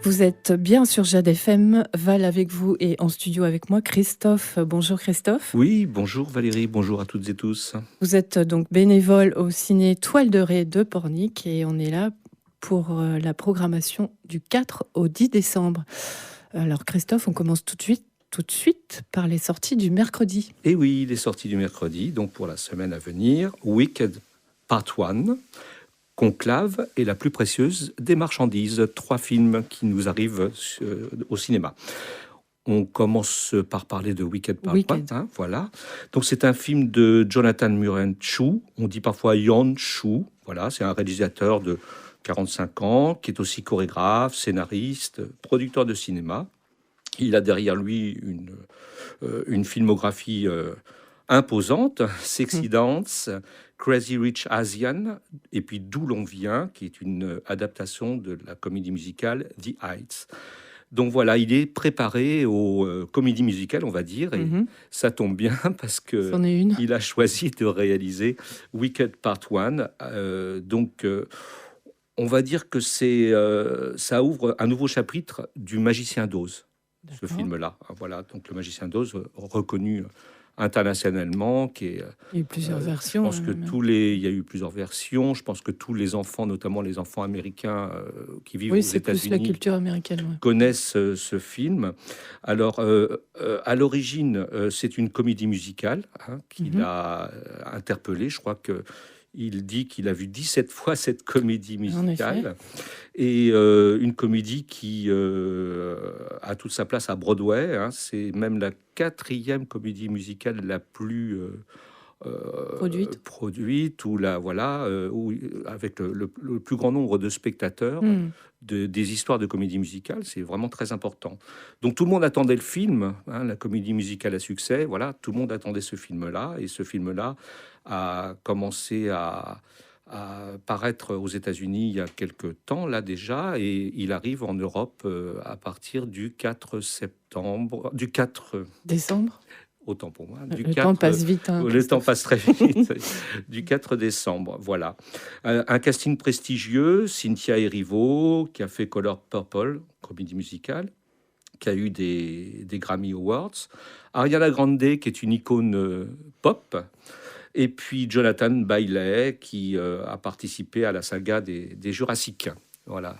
Vous êtes bien sur Jade FM, Val avec vous et en studio avec moi, Christophe. Bonjour Christophe. Oui, bonjour Valérie, bonjour à toutes et tous. Vous êtes donc bénévole au ciné Toile de Ré de Pornic et on est là pour la programmation du 4 au 10 décembre. Alors Christophe, on commence tout de suite par les sorties du mercredi. Et oui, les sorties du mercredi, donc pour la semaine à venir, Wicked Part 1, Conclave et La plus précieuse des marchandises, 3 films qui nous arrivent au cinéma. On commence par parler de Wicked Part 1, voilà. Donc c'est un film de Jonathan Murren-Chu, on dit parfois Yon Chu, voilà, c'est un réalisateur de 45 ans, qui est aussi chorégraphe, scénariste, producteur de cinéma. Il a derrière lui une filmographie imposante, Sexy Dance, Crazy Rich Asian, et puis D'où l'on vient, qui est une adaptation de la comédie musicale The Heights. Donc voilà, il est préparé aux comédies musicales, on va dire, et ça tombe bien parce que il a choisi de réaliser Wicked Part 1. On va dire que ça ouvre un nouveau chapitre du Magicien d'Oz, ce film-là. Voilà, donc le Magicien d'Oz, reconnu internationalement, qui est. Il y a eu plusieurs versions. Je pense que il y a eu plusieurs versions. Je pense que tous les enfants, notamment les enfants américains qui vivent aux États-Unis, plus la culture américaine, connaissent ce film. Alors, à l'origine, c'est une comédie musicale qu'il a interpellée. Je crois que il dit qu'il a vu 17 fois cette comédie musicale. Et une comédie qui a toute sa place à Broadway. C'est même la 4e comédie musicale la plus produite ou avec le plus grand nombre de spectateurs des histoires de comédie musicale. C'est vraiment très important. Donc tout le monde attendait le film, la comédie musicale à succès. Voilà, tout le monde attendait ce film-là. Et ce film-là a commencé à paraître aux États-Unis il y a quelques temps, là déjà, et il arrive en Europe à partir du 4 décembre. Autant pour moi. Le temps passe vite. Le temps passe très vite. Du 4 décembre, voilà. Un casting prestigieux, Cynthia Erivo, qui a fait Color Purple, comédie musicale, qui a eu des Grammy Awards. Ariana Grande, qui est une icône pop. Et puis Jonathan Bailey, qui a participé à la saga des Jurassic. Voilà,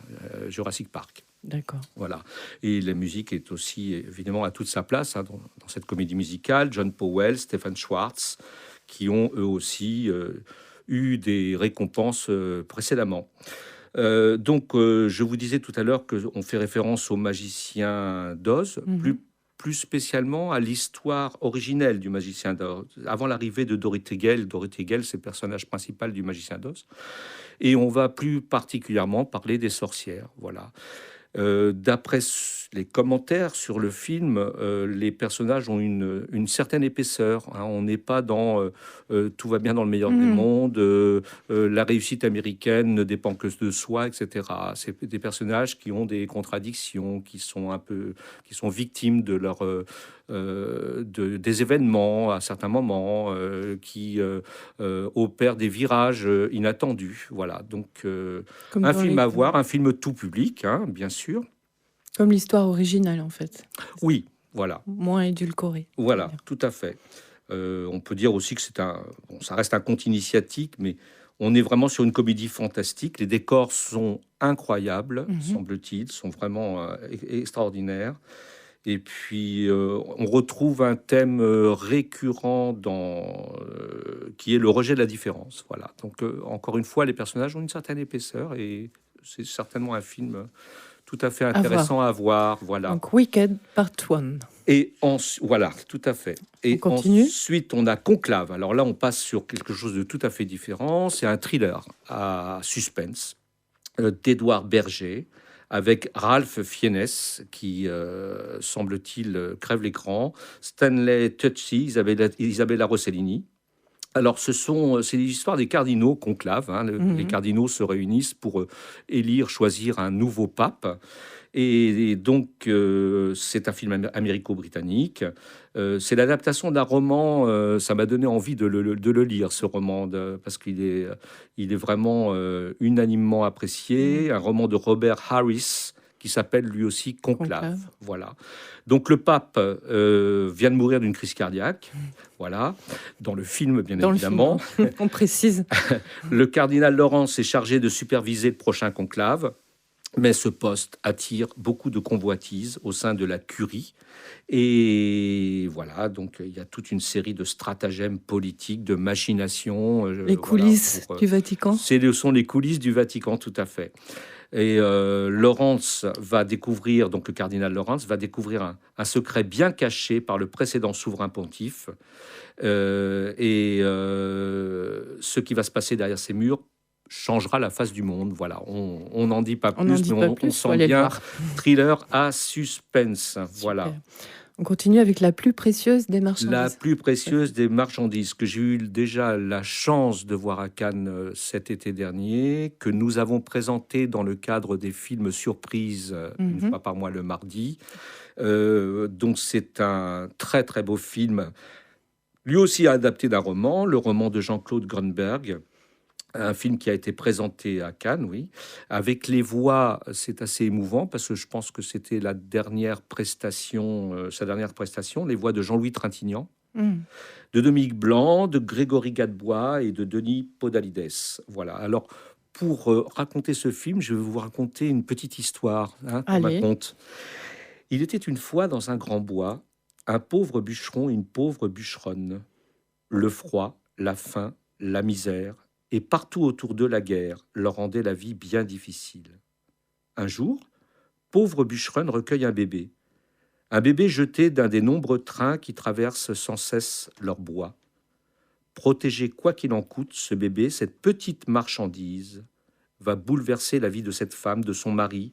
Jurassic Park. D'accord. Voilà. Et la musique est aussi, évidemment, à toute sa place dans cette comédie musicale. John Powell, Stephen Schwartz, qui ont eux aussi eu des récompenses précédemment. Je vous disais tout à l'heure qu'on fait référence au Magicien d'Oz, plus spécialement à l'histoire originelle du Magicien d'Oz, avant l'arrivée de Dorothy Gale. Dorothy Gale, c'est le personnage principal du Magicien d'Oz. Et on va plus particulièrement parler des sorcières. Voilà. D'après les commentaires sur le film, les personnages ont une certaine épaisseur. On n'est pas dans tout va bien dans le meilleur des mondes, la réussite américaine ne dépend que de soi, etc. C'est des personnages qui ont des contradictions, qui sont victimes de leur des événements à certains moments, qui opèrent des virages inattendus. Voilà, donc un film à voir, un film tout public, bien sûr. Comme l'histoire originale, en fait. Oui, voilà. Moins édulcoré. Voilà, tout à fait. On peut dire aussi que ça reste un conte initiatique, mais on est vraiment sur une comédie fantastique. Les décors sont incroyables, semble-t-il, sont vraiment extraordinaires. Et puis, on retrouve un thème récurrent qui est le rejet de la différence. Voilà. Donc, encore une fois, les personnages ont une certaine épaisseur et c'est certainement un film tout à fait intéressant à voir. Voilà. Donc, Wicked Part 1. Et voilà, tout à fait. Et ensuite, on a Conclave. Alors là, on passe sur quelque chose de tout à fait différent. C'est un thriller à suspense d'Édouard Berger, avec Ralph Fiennes, qui, semble-t-il, crève l'écran, Stanley Tucci, Isabella Rossellini. Alors, c'est l'histoire des cardinaux conclave. Les cardinaux se réunissent pour choisir un nouveau pape. Et donc, c'est un film américo-britannique. C'est l'adaptation d'un roman. Ça m'a donné envie de le lire, ce roman, parce qu'il est vraiment unanimement apprécié. Un roman de Robert Harris, qui s'appelle lui aussi Conclave. Conclave. Voilà. Donc le pape vient de mourir d'une crise cardiaque. Voilà. Dans le film, bien Dans évidemment. Le film, on précise. Le cardinal Laurence est chargé de superviser le prochain conclave. Mais ce poste attire beaucoup de convoitises au sein de la curie. Et voilà, donc il y a toute une série de stratagèmes politiques, de machinations. Les coulisses du Vatican. Ce sont les coulisses du Vatican, tout à fait. Et Laurence va découvrir, donc le cardinal Laurence va découvrir un secret bien caché par le précédent souverain pontife. Ce qui va se passer derrière ces murs changera la face du monde. Voilà, on n'en dit pas plus, mais on sent bien thriller à suspense. Super. Voilà. On continue avec la plus précieuse des marchandises. La plus précieuse des marchandises, que j'ai eu déjà la chance de voir à Cannes cet été dernier, que nous avons présenté dans le cadre des films surprises une fois par mois le mardi. Donc c'est un très très beau film, lui aussi adapté d'un roman, le roman de Jean-Claude Grunberg. Un film qui a été présenté à Cannes, oui. Avec les voix, c'est assez émouvant parce que je pense que c'était sa dernière prestation, les voix de Jean-Louis Trintignant, de Dominique Blanc, de Grégory Gadebois et de Denis Podalides. Voilà. Alors, pour raconter ce film, je vais vous raconter une petite histoire. Qu'on raconte. Il était une fois dans un grand bois, un pauvre bûcheron et une pauvre bûcheronne. Le froid, la faim, la misère, et partout autour d'eux la guerre leur rendait la vie bien difficile. Un jour, pauvre bûcheronne recueille un bébé jeté d'un des nombreux trains qui traversent sans cesse leur bois. Protégé quoi qu'il en coûte, ce bébé, cette petite marchandise, va bouleverser la vie de cette femme, de son mari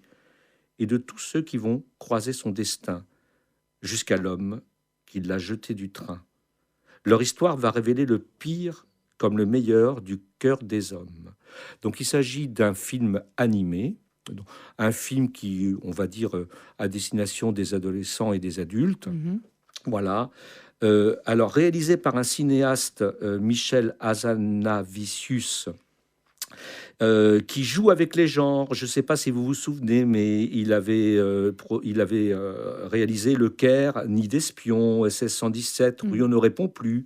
et de tous ceux qui vont croiser son destin, jusqu'à l'homme qui l'a jeté du train. Leur histoire va révéler le pire comme le meilleur du cœur des hommes. Donc il s'agit d'un film animé, un film qui, on va dire, à destination des adolescents et des adultes. Voilà. Alors réalisé par un cinéaste, Michel Hazanavicius, qui joue avec les genres. Je ne sais pas si vous vous souvenez, mais il avait réalisé Le Caire, Nid d'espion, SS-117, Rue on ne répond plus,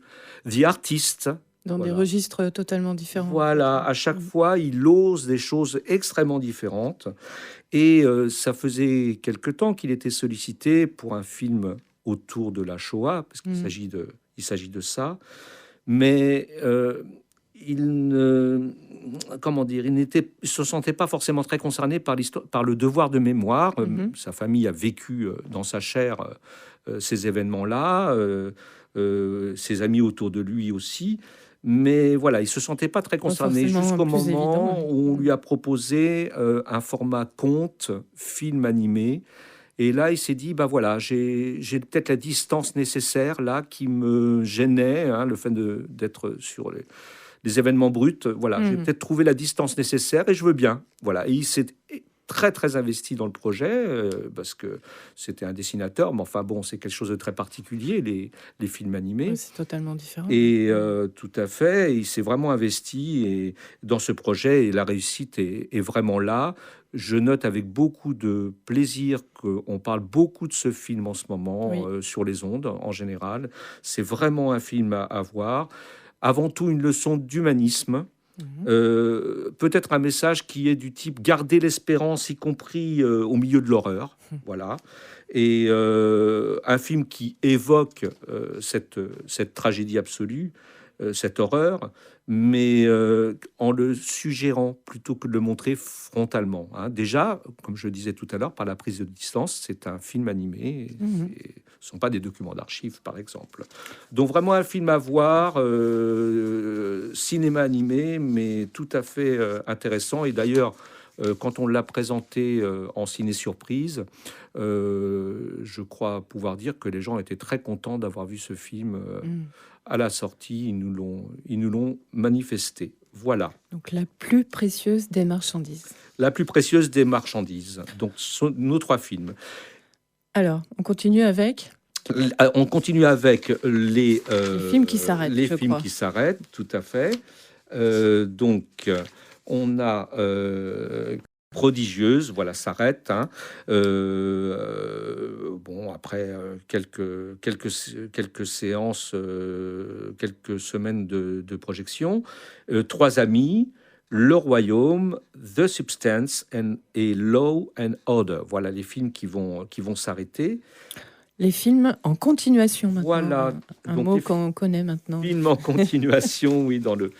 The Artist. Dans des registres totalement différents. Voilà, à chaque fois, il ose des choses extrêmement différentes. Et ça faisait quelque temps qu'il était sollicité pour un film autour de la Shoah, parce qu'il s'agit de ça. Mais il ne se sentait pas forcément très concerné par le devoir de mémoire. Sa famille a vécu dans sa chair ces événements-là, ses amis autour de lui aussi. Mais voilà, il se sentait pas très concerné jusqu'au moment où on lui a proposé un format conte, film animé. Et là, il s'est dit, bah voilà, j'ai peut-être la distance nécessaire là qui me gênait, le fait d'être sur les événements bruts. Voilà, j'ai peut-être trouvé la distance nécessaire et je veux bien. Voilà, et il s'est très très investi dans le projet parce que c'était un dessinateur, mais enfin bon, c'est quelque chose de très particulier, les films animés. Oui, c'est totalement différent. Et tout à fait, il s'est vraiment investi dans ce projet et la réussite est vraiment là. Je note avec beaucoup de plaisir qu'on parle beaucoup de ce film en ce moment sur les ondes en général. C'est vraiment un film à voir. Avant tout, une leçon d'humanisme. Peut-être un message qui est du type garder l'espérance, y compris au milieu de l'horreur. Voilà. Et un film qui évoque cette tragédie absolue, cette horreur, mais en le suggérant plutôt que de le montrer frontalement. Déjà, comme je le disais tout à l'heure, par la prise de distance, c'est un film animé. Ce ne sont pas des documents d'archives, par exemple. Donc vraiment un film à voir, cinéma animé, mais tout à fait intéressant. Et d'ailleurs, quand on l'a présenté en ciné-surprise, je crois pouvoir dire que les gens étaient très contents d'avoir vu ce film à la sortie. Ils nous l'ont manifesté. Voilà. Donc la plus précieuse des marchandises. La plus précieuse des marchandises. Donc nos 3 films. Alors, on continue avec... les films qui s'arrêtent. Les films qui s'arrêtent, tout à fait. Donc, on a prodigieuse, voilà, s'arrête. Hein. Bon, après quelques séances, quelques semaines de projection, Trois amis, Le Royaume, The Substance et Law and Order. Voilà les films qui vont s'arrêter. Les films en continuation maintenant, Voilà, un donc mot qu'on connaît maintenant. films en continuation, oui, dans le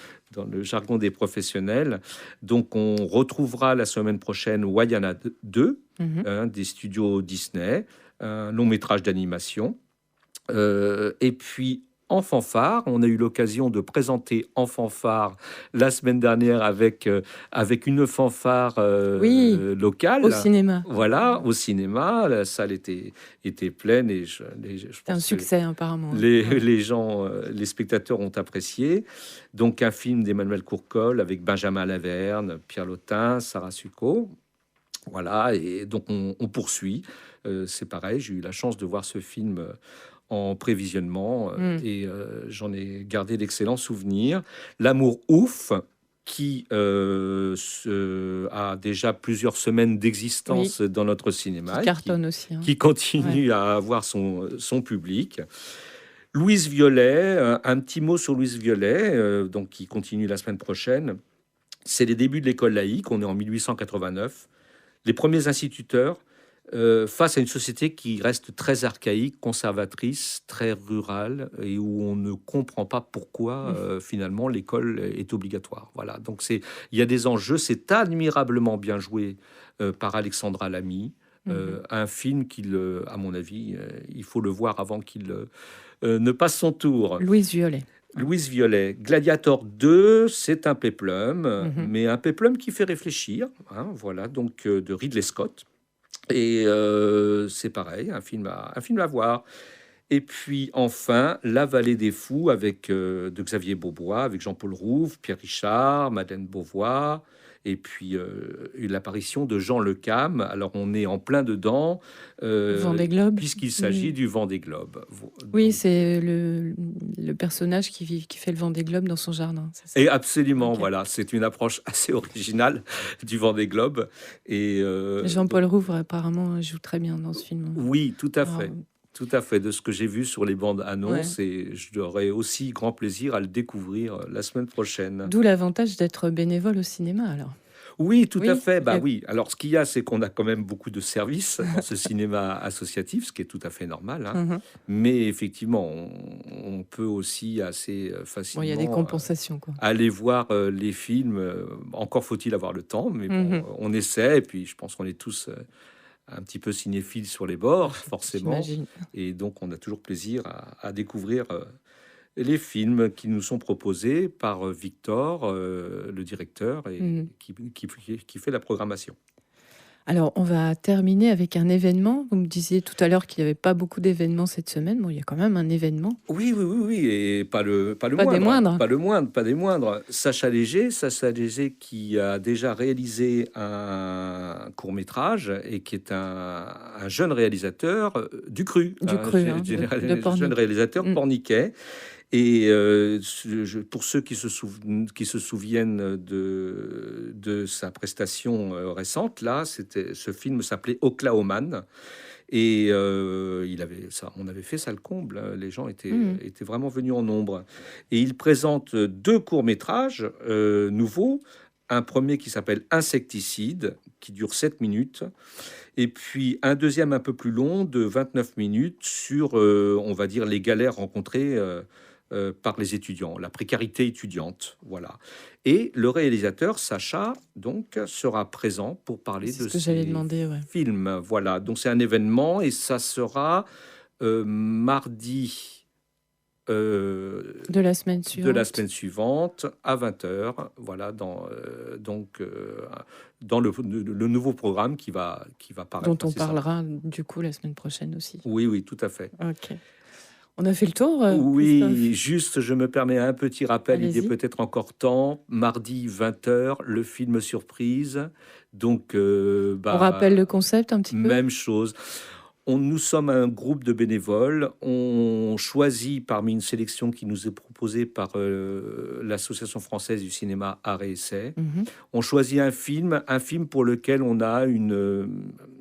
jargon des professionnels. Donc, on retrouvera la semaine prochaine Wayana 2, des studios Disney, un long métrage d'animation. Et puis, en fanfare, on a eu l'occasion de présenter en fanfare la semaine dernière avec une fanfare Oui, locale. au cinéma. Voilà, au cinéma, la salle était pleine et je C'est un pense que succès apparemment. les gens, les spectateurs ont apprécié. Donc un film d'Emmanuel Courcol avec Benjamin Laverne, Pierre Lotin, Sarah Succo. Voilà, et donc on poursuit. C'est pareil, j'ai eu la chance de voir ce film en prévisionnement et j'en ai gardé d'excellents souvenirs. L'amour ouf, qui a déjà plusieurs semaines d'existence dans notre cinéma, qui cartonne aussi, qui continue à avoir son public. Louise Violet, un petit mot sur Louise Violet, donc qui continue la semaine prochaine. C'est les débuts de l'école laïque, on est en 1889. Les premiers instituteurs face à une société qui reste très archaïque, conservatrice, très rurale, et où on ne comprend pas pourquoi finalement l'école est obligatoire. Voilà, donc il y a des enjeux, c'est admirablement bien joué par Alexandra Lamy. Un film à mon avis, il faut le voir avant qu'il ne passe son tour. Louise Violet. Louise Violet. Gladiator 2, c'est un péplum, mais un péplum qui fait réfléchir. Hein, voilà, donc de Ridley Scott. Et c'est pareil, un film à voir. Et puis enfin, La Vallée des Fous de Xavier Beaubois, avec Jean-Paul Rouve, Pierre Richard, Madeleine Beauvois, et puis l'apparition de Jean Le Cam. Alors on est en plein dedans, Vendée Globe, puisqu'il s'agit du Vendée Globe. Oui, donc, c'est le personnage qui fait le Vendée Globe dans son jardin. Et absolument, Okay. Voilà, c'est une approche assez originale du Vendée Globe. Et Jean-Paul Rouve apparemment joue très bien dans ce film. Oui, tout à fait. Tout à fait, de ce que j'ai vu sur les bandes annonces, et j'aurai aussi grand plaisir à le découvrir la semaine prochaine. D'où l'avantage d'être bénévole au cinéma, alors. Oui, tout à fait. Bah oui. Alors, ce qu'il y a, c'est qu'on a quand même beaucoup de services dans ce cinéma associatif, ce qui est tout à fait normal. Hein. Mais effectivement, on peut aussi assez facilement. Il y a des compensations, quoi. Aller voir les films. Encore faut-il avoir le temps, mais bon, on essaie. Et puis, je pense qu'on est tous un petit peu cinéphile sur les bords, forcément. Et donc, on a toujours plaisir à découvrir les films qui nous sont proposés par Victor, le directeur, et qui fait la programmation. Alors, on va terminer avec un événement. Vous me disiez tout à l'heure qu'il n'y avait pas beaucoup d'événements cette semaine. Bon, il y a quand même un événement. Oui, et pas des moindres. Sacha Léger qui a déjà réalisé un court-métrage et qui est un jeune réalisateur du Cru. Jeune réalisateur porniquais. Et pour ceux qui se souviennent de sa prestation récente, là, ce film s'appelait Oklahoman. Et on avait fait ça le comble. Les gens étaient vraiment venus en nombre. Et il présente deux courts-métrages nouveaux. Un premier qui s'appelle Insecticide, qui dure 7 minutes. Et puis un deuxième un peu plus long, de 29 minutes, sur, on va dire, les galères rencontrées par les étudiants, la précarité étudiante. Voilà. Et le réalisateur, Sacha, donc, sera présent pour parler de ce film. Voilà. Donc, c'est un événement et ça sera mardi de la semaine suivante à 20h. Voilà, dans le nouveau programme qui va paraître. Dont on parlera du coup la semaine prochaine aussi. Oui, tout à fait. Ok. On a fait le tour. Oui, Christophe. Juste, je me permets un petit rappel. Allez-y. Il est peut-être encore temps. Mardi 20h, le film surprise. Donc, on rappelle le concept un petit peu. Même chose. Nous sommes un groupe de bénévoles. On choisit parmi une sélection qui nous est proposée par l'Association française du cinéma Art et Essai. On choisit un film pour lequel on a une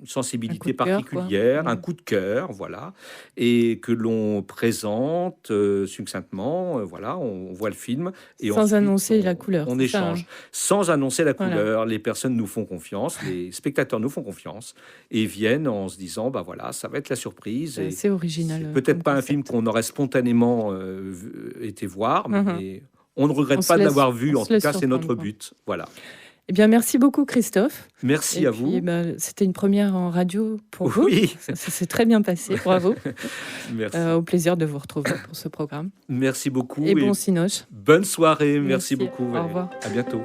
sensibilité particulière, un coup de cœur, voilà, et que l'on présente succinctement. Voilà, on voit le film et sans annoncer la couleur. On échange sans annoncer la couleur. Les personnes nous font confiance, les spectateurs nous font confiance et viennent en se disant, bah voilà, ça va être la surprise. C'est original. Peut-être pas un film qu'on aurait spontanément été voir, mais on ne regrette pas de l'avoir vu. En tout cas, c'est notre but. Voilà. Eh bien, merci beaucoup, Christophe. Merci à vous. C'était une première en radio pour vous. Oui. Ça s'est très bien passé. Bravo. Merci. Au plaisir de vous retrouver pour ce programme. Merci beaucoup. Et bon cinoche. Bonne soirée. Merci beaucoup. Au revoir. À bientôt.